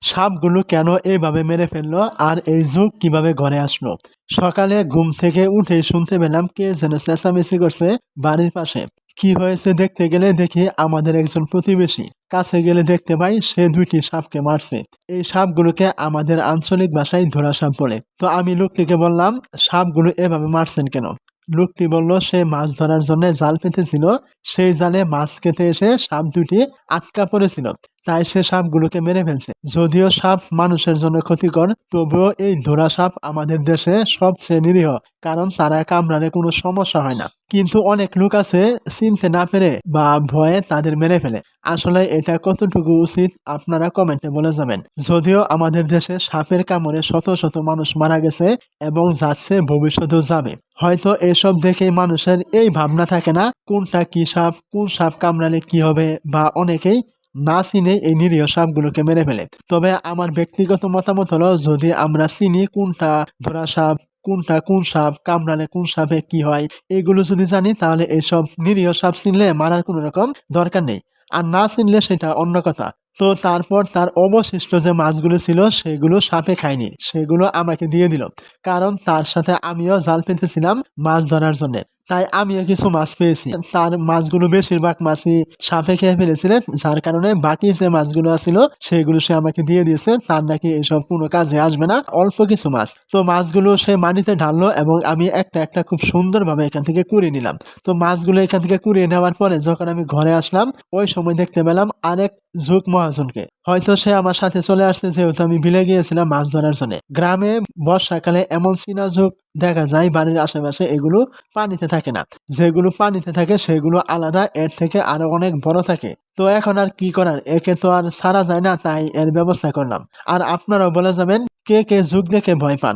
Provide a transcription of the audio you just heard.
সাপগুলো কেন এইভাবে মেরে ফেললো আর এই যুগ কিভাবে ঘরে আসলো? সকালে ঘুম থেকে উঠে শুনতে পেলাম কে যেন চেঁচামেচি করছে বাড়ির পাশে। কি হয়েছে দেখতে গেলে দেখি আমাদের একজন প্রতিবেশী। কাছে গেলে দেখতে পাই সে 2টি সাপকে মারছে। এই সাপগুলোকে আমাদের আঞ্চলিক ভাষায় ধরা সাপ বলে। তো আমি লোকটিকে বললাম, সাপগুলো এভাবে মারছেন কেন? লোকটি বলল সে মাছ ধরার জন্য জাল পেতেছিল, সেই জালে মাছ খেতে এসে সাপ 2টি আটকা পড়েছিল, তাই সে সাপগুলোকে মেরে ফেলছে। যদিও সাপ মানুষের জন্য ক্ষতিকর, তবুও এই ধরা সাপ আমাদের দেশে সবচেয়ে নিরীহ, কারণ তারা কামড়ালে কোনো সমস্যা হয় না। কিন্তু অনেক লোক আছে চিনতে না পেরে বা ভয়ে তাদের মেরে ফেলে। আসলে এটা কতটুকু উচিত আপনারা কমেন্টে বলে যাবেন। যদিও আমাদের দেশে সাপের কামড়ে শত শত মানুষ মারা গেছে এবং যাচ্ছে, ভবিষ্যতেও যাবে। হয়তো এসব দেখেই মানুষের এই ভাবনা থাকে না কোনটা কি সাপ, কোন সাপ কামড়ালে কি হবে, বা অনেকেই না চিনে এই নিরীহ সাপগুলোকে মেরে ফেলে। তবে আমার ব্যক্তিগত মতামত হলো, যদি আমরা চিনি কোনটা ধরা সাপ, কোনটা কোন সাপ কামড়ালে কোন সাপে কি হয়, এগুলো যদি জানি, তাহলে এইসব নিরীহ সাপ চিনলে মারার কোনো রকম দরকার নেই। আর না চিনলে সেটা অন্য কথা। তো তারপর তার অবশিষ্ট যে মাছগুলো ছিল সেগুলো সাপে খায়নি, সেগুলো আমাকে দিয়ে দিল। কারণ তার সাথে আমিও জাল পেতেছিলাম মাছ ধরার জন্য, তাই আমিও কিছু মাছ পেয়েছি। তার মাছগুলো বেশিরভাগ মাছই সাপে খেয়ে ফেলেছিলেন, যার কারণে বাকি যে মাছগুলো ছিল সেগুলো সে আমাকে দিয়ে দিয়েছে। তার নাকি এসব কোনো কাজে আসবে না, অল্প কিছু মাছ। তো মাছগুলো সে মাটিতে ঢাললো এবং আমি একটা একটা খুব সুন্দরভাবে এখান থেকে কুড়িয়ে নিলাম। তো মাছগুলো এখান থেকে কুড়িয়ে নেওয়ার পরে যখন আমি ঘরে আসলাম, ওই সময় দেখতে পেলাম আরেক ঝুঁক মহাজনকে। হয়তো সে আমার সাথে চলে আসছে, যেহেতু আমি বিলে গিয়েছিলাম মাছ ধরার জন্য। গ্রামে বর্ষাকালে এমন চীনা ঝুঁক দেখা যায় বাড়ির আশেপাশে, এগুলো পানিতে থাকে না। যেগুলো পানিতে থাকে সেগুলো আলাদা, এর থেকে আরো অনেক বড় থাকে। তো এখন আর কি করার, একে তো আর ছাড়া যায় না, তাই এর ব্যবস্থা করলাম। আর আপনারাও বলে যাবেন কে কে ঝুঁক দেখে ভয় পান।